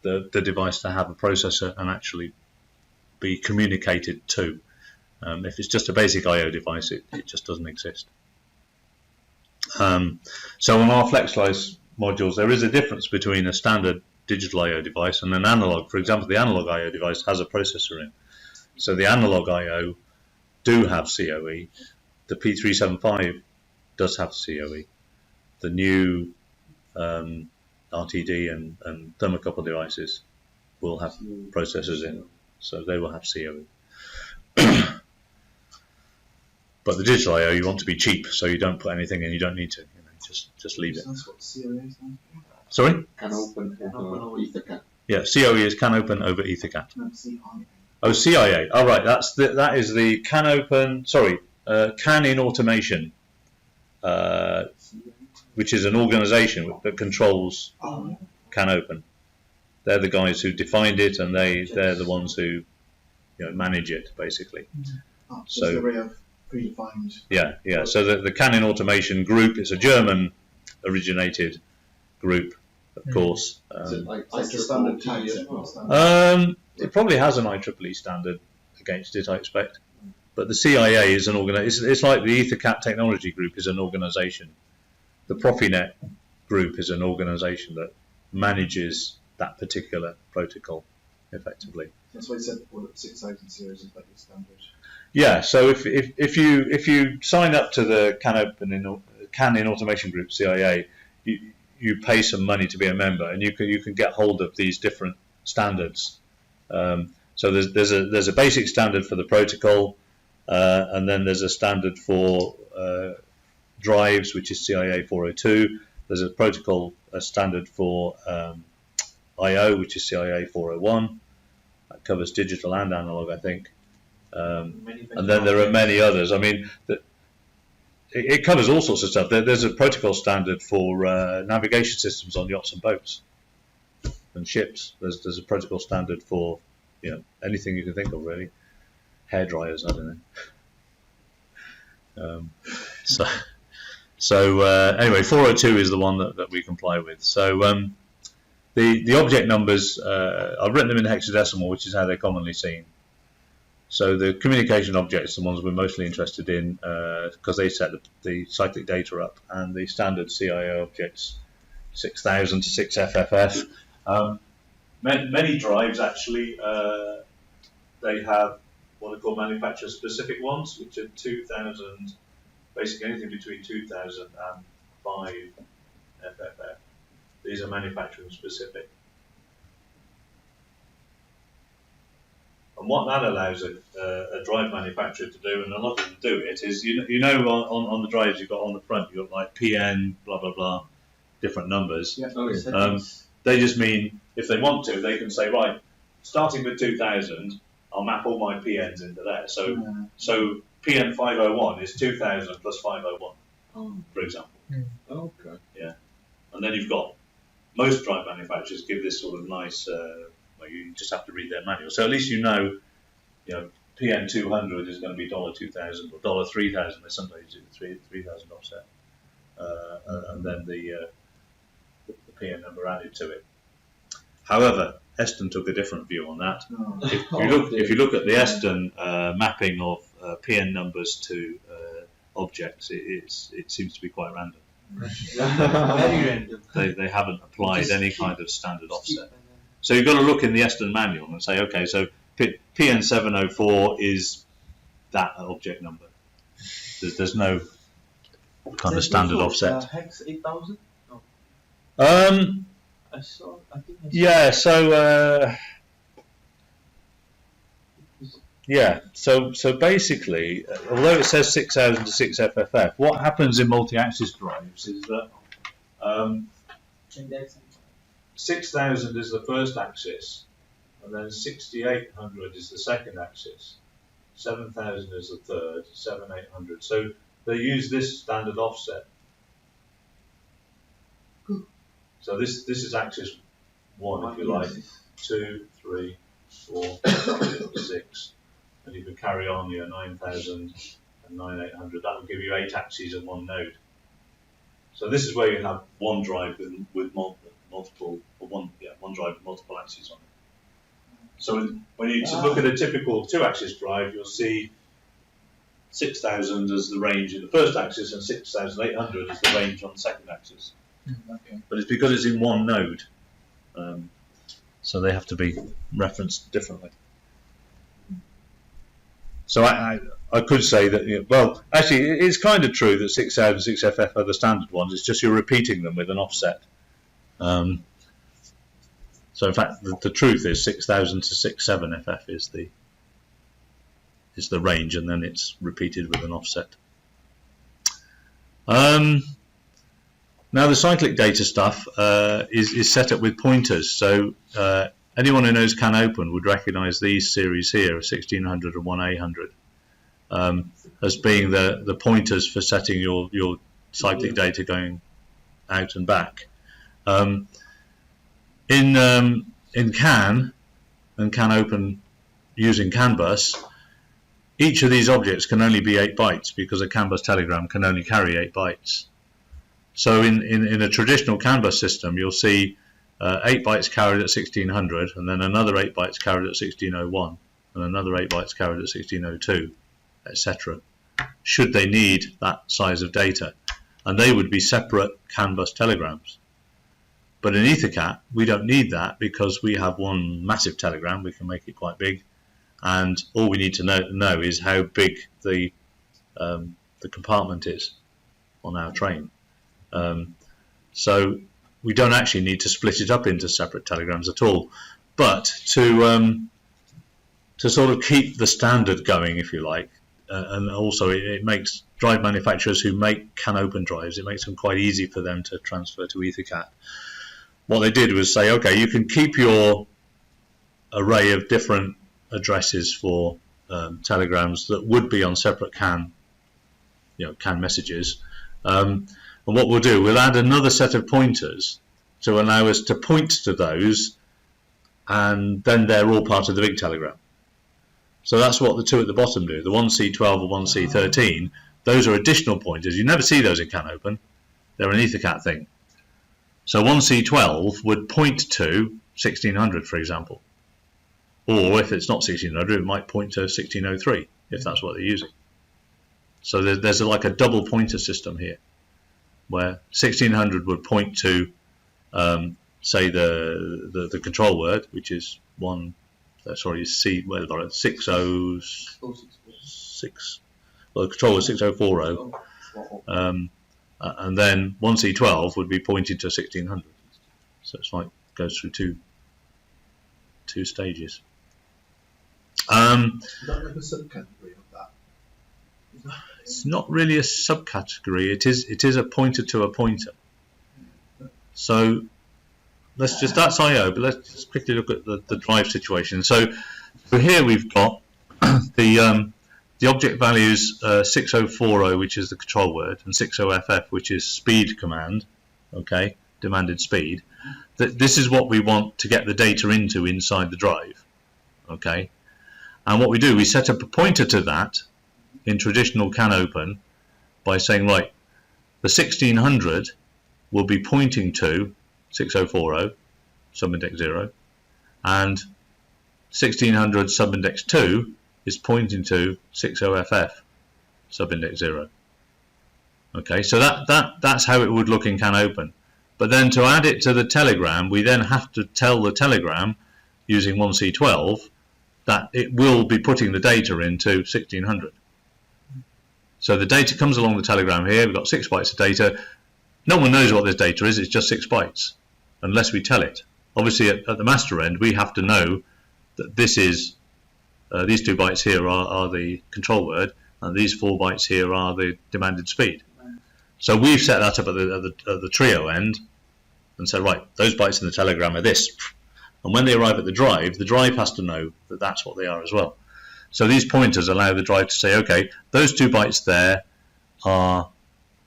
the device to have a processor and actually be communicated to. If it's just a basic I/O device, it just doesn't exist. So on our FlexSlice modules, there is a difference between a standard digital I/O device and an analog. For example, the analog I/O device has a processor in. So the analog I/O do have COE. The P375 does have COE. The new RTD and thermocouple devices will have processors in, so they will have COE. But the digital I/O, you want to be cheap, so you don't put anything in you don't need to. Just leave it. That's what COA stands for. Sorry? Can open over EtherCAT. Yeah, COE is CAN open over EtherCAT. No, CIA. Oh, CIA. All right, that is the CAN open. Sorry, CAN in automation, which is an organisation that controls CAN open. They're the guys who defined it, and they're the ones who manage it basically. Oh, So- the array of predefined. Yeah. So the CAN in automation group is a German originated group, of course. Is it like It's the IEEE standard tags. as It's well? not standard. It probably has an IEEE standard against it, I expect. But the CIA is an organisation. It's like the EtherCAT technology group is an organisation. The Profinet group is an organisation that manages that particular protocol effectively. That's why I said before that the 6000 series is like the standard. Yeah. So if you sign up to the CAN in automation group CIA, you pay some money to be a member, and you can get hold of these different standards. So there's a basic standard for the protocol, and then there's a standard for drives, which is CIA 402. There's a protocol standard for I/O, which is CIA 401. That covers digital and analog, I think. And then there are many others. I mean, it covers all sorts of stuff. There's a protocol standard for navigation systems on yachts and boats and ships. There's a protocol standard for anything you can think of, really. Hair dryers, I don't know. Anyway, 402 is the one that we comply with. So the object numbers, I've written them in hexadecimal, which is how they're commonly seen. So the communication objects are the ones we're mostly interested in because they set the cyclic data up, and the standard CIO objects 6000 to 6FFF. Many drives actually they have what are called manufacturer specific ones, which are 2000, basically anything between 2000 and 5 FFF. These are manufacturing specific. And what that allows a drive manufacturer to do, and a lot of them do it, is on the drives you've got on the front, you've got like PN, blah, blah, blah, different numbers. Yeah. Oh, yeah. They just mean, if they want to, they can say, right, starting with 2000, I'll map all my PNs into there. So PN 501 is 2000 plus 501, for example. Okay. And then you've got most drive manufacturers give this sort of nice. Well, you just have to read their manual. So at least you know PN 200 is going to be $2,000 or $3,000. They sometimes do the 3,000 offset, and then the PN number added to it. However, Eston took a different view on that. If you look at the Eston mapping of PN numbers to objects, it seems to be quite random. Very random. They haven't applied any kind of standard offset. So you've got to look in the Eston manual and say, okay, so PN 704 is that object number. There's no kind of standard offset. Hex 8000? No. I saw. I think. Yeah. So. Yeah. So basically, although it says 6000 to 6FFF, what happens in multi-axis drives is that 6000 is the first axis, and then 6800 is the second axis, 7000 is the third, 7800. So they use this standard offset. So this is axis 1, if you like, 2, 3, 4, 5, 6, and you can carry on your 9000 and 9800. That will give you 8 axes and 1 node. So this is where you have one drive with multiple, or one drive with multiple axes on it. So when you look at a typical 2-axis drive, you'll see 6000 as the range in the first axis and 6800 as the range on the second axis. Okay. But it's because it's in one node, so they have to be referenced differently. So I could say that, well, actually it's kind of true that 6000 and 6FF are the standard ones. It's just you're repeating them with an offset. So in fact, the truth is 6000 to 67FF is the range, and then it's repeated with an offset. Now the cyclic data stuff is set up with pointers. So anyone who knows CAN Open would recognise these series here, 1600 and 1800, as being the pointers for setting your cyclic data going out and back. In CAN and CAN Open using CAN bus, each of these objects can only be 8 bytes because a CAN bus telegram can only carry 8 bytes. So in a traditional CAN bus system, you'll see 8 bytes carried at 1600, and then another 8 bytes carried at 1601, and another 8 bytes carried at 1602, etc. Should they need that size of data, and they would be separate CAN bus telegrams. But in EtherCAT, we don't need that because we have one massive telegram. We can make it quite big, and all we need to know is how big the compartment is on our train. So we don't actually need to split it up into separate telegrams at all. But to sort of keep the standard going, if you like, and also it makes drive manufacturers who make CAN Open drives, it makes them quite easy for them to transfer to EtherCAT. What they did was say, okay, you can keep your array of different addresses for telegrams that would be on separate CAN messages. And what we'll do, we'll add another set of pointers to allow us to point to those, and then they're all part of the big telegram. So that's what the two at the bottom do. The 1C12 or 1C13, those are additional pointers. You never see those in CAN Open. They're an EtherCAT thing. So 1C12 would point to 1600, for example. Or if it's not 1600, it might point to 1603, if that's what they're using. So there's like a double pointer system here, where 1600 would point to, say, the control word, which is 606. Well, the control word 6040, and then 1C12 would be pointed to 1600. So it's like goes through two stages. Is that like a subcategory of that? It's not really a subcategory. It is a pointer to a pointer. So that's IO, but let's just quickly look at the drive situation. So So here we've got the object values 6040, which is the control word, and 60FF, which is speed command, okay, demanded speed. This is what we want to get the data into inside the drive, okay. And what we do, we set up a pointer to that in traditional CANopen by saying, right, the 1600 will be pointing to 6040 subindex 0, and 1600 subindex 2 is pointing to 60FF subindex 0. Okay, so that's how it would look in CANopen. But then to add it to the telegram, we then have to tell the telegram using 1C12 that it will be putting the data into 1600. So the data comes along the telegram here. We've got 6 bytes of data. No one knows what this data is. It's just 6 bytes, unless we tell it. Obviously, at the master end, we have to know that this is these 2 bytes here are the control word, and these 4 bytes here are the demanded speed. So we've set that up at the trio end and said, right, those bytes in the telegram are this. And when they arrive at the drive has to know that that's what they are as well. So these pointers allow the drive to say, okay, those 2 bytes there are,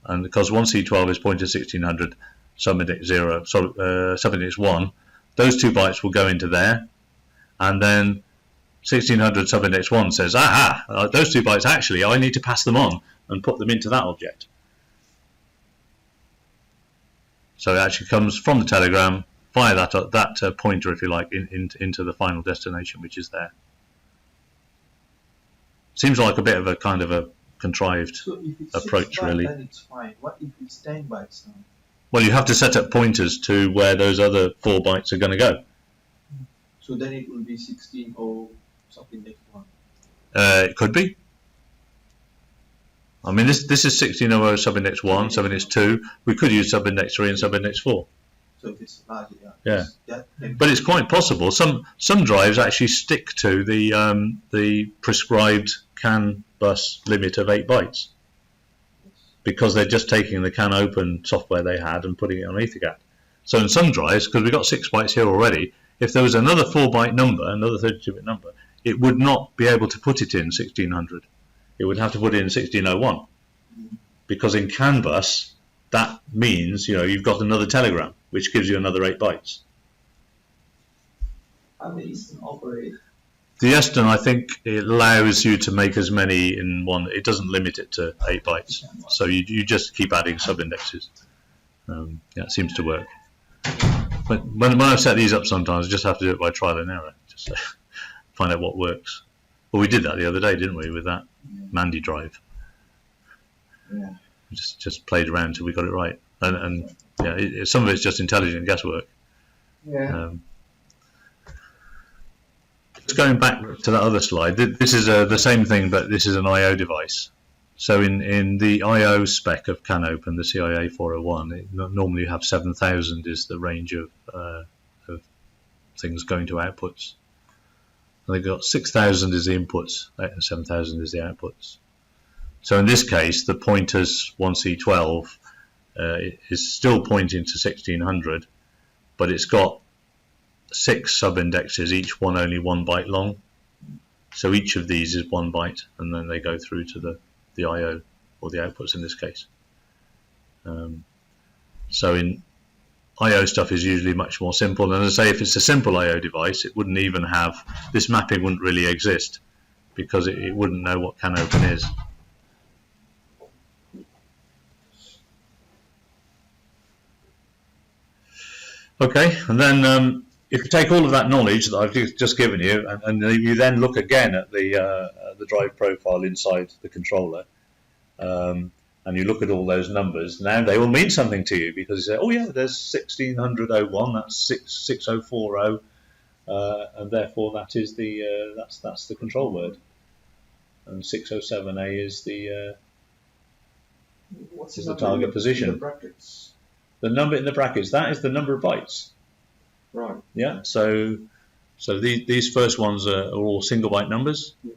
and because 1C12 is pointing to 1600 subindex 0, so subindex 1, those 2 bytes will go into there, and then 1600 subindex 1 says, those 2 bytes actually, I need to pass them on and put them into that object. So it actually comes from the telegram via that pointer, if you like, into the final destination, which is there. Seems like a bit of a kind of a contrived approach, really. Then it's fine. What if it's 10 bytes now? Well, you have to set up pointers to where those other 4 bytes are going to go. So then it will be 16 or something like 1. It could be. I mean, this is 1600 subindex 1, subindex 2. We could use subindex 3 and subindex 4. So if it's larger, Yeah. That But it's quite possible. Some drives actually stick to the prescribed CAN bus limit of 8 bytes because they're just taking the CANopen software they had and putting it on EtherCAT. So in some drives, because we've got 6 bytes here already, if there was another 4 byte number, another 32-bit number, it would not be able to put it in 1600. It would have to put it in 1601 because in CAN bus that means you've got another telegram which gives you another 8 bytes. How the Eastern operate? The Eastern, I think, it allows you to make as many in one. It doesn't limit it to 8 bytes, so you just keep adding subindexes. Yeah, it seems to work. But when I've set these up, sometimes I just have to do it by trial and error, just to find out what works. Well, we did that the other day, didn't we, with that Mandy drive? Yeah. We just played around until we got it right, and yeah, some of it's just intelligent guesswork. Yeah. Just going back to that other slide, this is the same thing, but this is an I/O device. So in the I/O spec of CANopen, the CIA 401, normally you have 7,000 is the range of things going to outputs. And they've got 6,000 is the inputs, and 7,000 is the outputs. So in this case, the pointers 1C12 is still pointing to 1600, but it's got 6 subindexes, each one only 1 byte long. So each of these is 1 byte, and then they go through to the I/O, or the outputs in this case. So in I/O stuff is usually much more simple, and as I say, if it's a simple I/O device, it wouldn't even have, this mapping wouldn't really exist, because it wouldn't know what CANopen is. Okay, and then if you take all of that knowledge that I've just given you, and you then look again at the drive profile inside the controller, and you look at all those numbers, now they will mean something to you, because you say, oh yeah, there's 1600.01, that's 6040, and therefore that is that's the control word, and 607A is the target position. The brackets. The number in the brackets, that is the number of bytes. Right. Yeah. So these first ones are all single byte numbers. Yeah.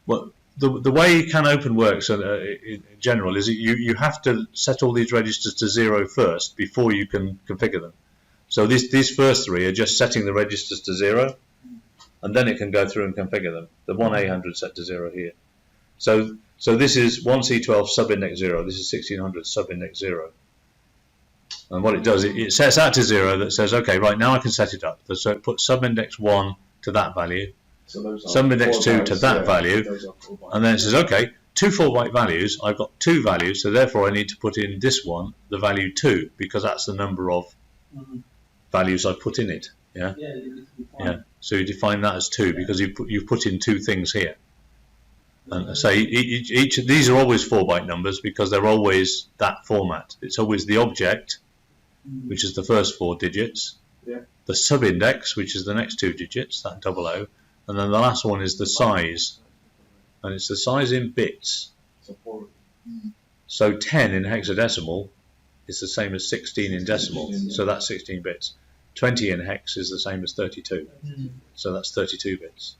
Well, the way CANopen works in general is that you have to set all these registers to 0 first before you can configure them. So these first 3 are just setting the registers to 0, and then it can go through and configure them. The 1A100 set to 0 here. So this is 1C12 subindex 0. This is 1600 subindex 0. And what it does, it sets that to 0. That says, okay, right now I can set it up. So it puts subindex 1 to that value, So those are subindex 2 4 to bytes, that yeah, value, those are 4 bytes. and then it says, okay, 2 4-byte values. I've got 2 values, so therefore I need to put in this one, the value 2, because that's the number of values I put in it. Yeah. Yeah, you define. Yeah. So you define that as 2 because you've put in 2 things here. And say each of these are always 4-byte numbers because they're always that format. It's always the object, which is the first 4 digits, Yeah. the subindex, which is the next 2 digits, that 00, and then the last one is the size, and it's the size in bits. So 4. So 10 in hexadecimal is the same as 16 in decimal, 16, so that's 16 bits. 20 in hex is the same as 32, so that's 32 bits.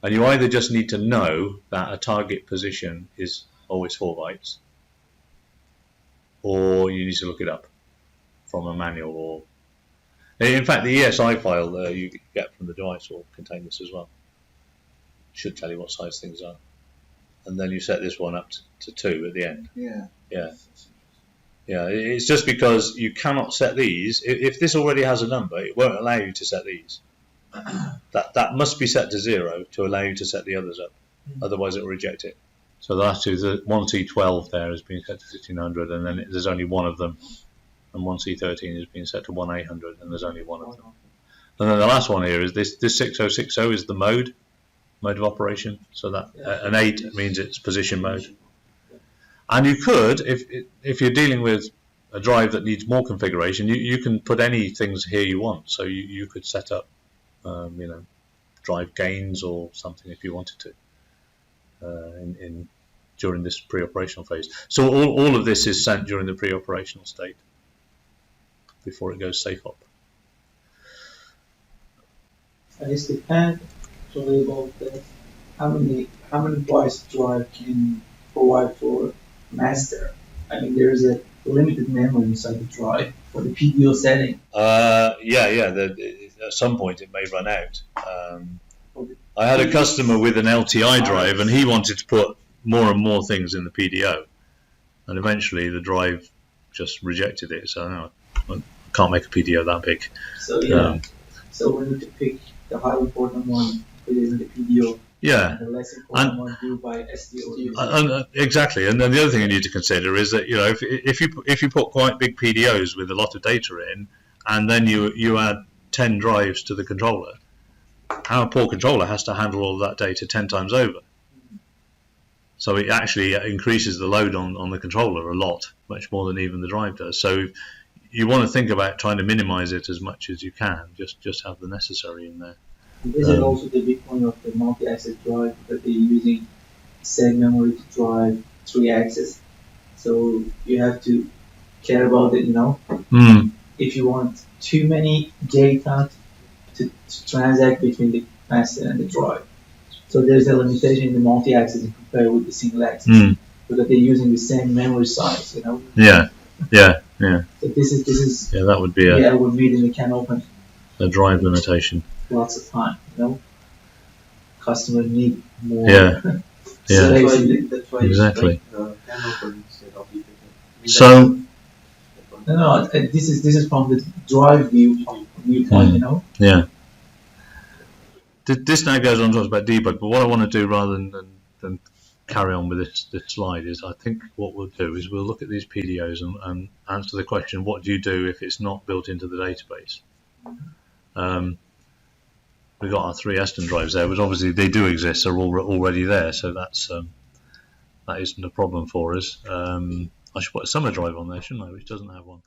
And you either just need to know that a target position is always 4 bytes, or you need to look it up from a manual. Or in fact, the ESI file you get from the device will contain this as well. Should tell you what size things are, and then you set this one up to 2 at the end. Yeah. Yeah. Yeah, it's just because you cannot set these. If this already has a number, it won't allow you to set these. That must be set to 0 to allow you to set the others up. Otherwise, it will reject it. So the last two, the 1C12 there has been set to 1600, and then there's only one of them. And 1C13 has been set to 1A100, and there's only one of them. And then the last one here is this 6060 is the mode of operation. So that an 8 means it's position mode. And you could, if you're dealing with a drive that needs more configuration, you can put any things here you want. So you could set up, drive gains or something if you wanted to during this pre-operational phase. So all of this is sent during the pre-operational state before it goes safe op. And it's depend actually about how many bytes drive can provide for master. I mean, there is a limited memory inside the drive for the PDO setting. At some point it may run out. I had a customer with an LTI drive, and he wanted to put more and more things in the PDO, and eventually the drive just rejected it. So no, I can't make a PDO that big. So so we need to pick the high important one, put it in the PDO. Yeah. And the less important one do by SDO. Exactly, and then the other thing you need to consider is that if you put quite big PDOs with a lot of data in, and then you add 10 drives to the controller, our poor controller has to handle all of that data 10 times over. So it actually increases the load on the controller a lot, much more than even the drive does. So you want to think about trying to minimize it as much as you can. Just have the necessary in there. This is also the big point of the multi-axis drive, that they're using same memory to drive 3-axis. So you have to care about it, If you want too many data to transact between the master and the drive. So there's a limitation in the multi-axis compared with the single axis. Because they're using the same memory size, Yeah. So this is that would be would mean in the can open a drive limitation. lots of time, Customers need more. Yeah. That's why Exactly. can open instead of EtherCAT. So No, this is from the drive viewpoint, yeah. This now goes on to talk about debug, but what I want to do rather than carry on with this slide is, I think what we'll do is we'll look at these PDOs and answer the question, what do you do if it's not built into the database? We've got our 3 Eston drives there, but obviously they do exist, they're already there, so that isn't a problem for us. I should put a summer drive on there, shouldn't I, which doesn't have one.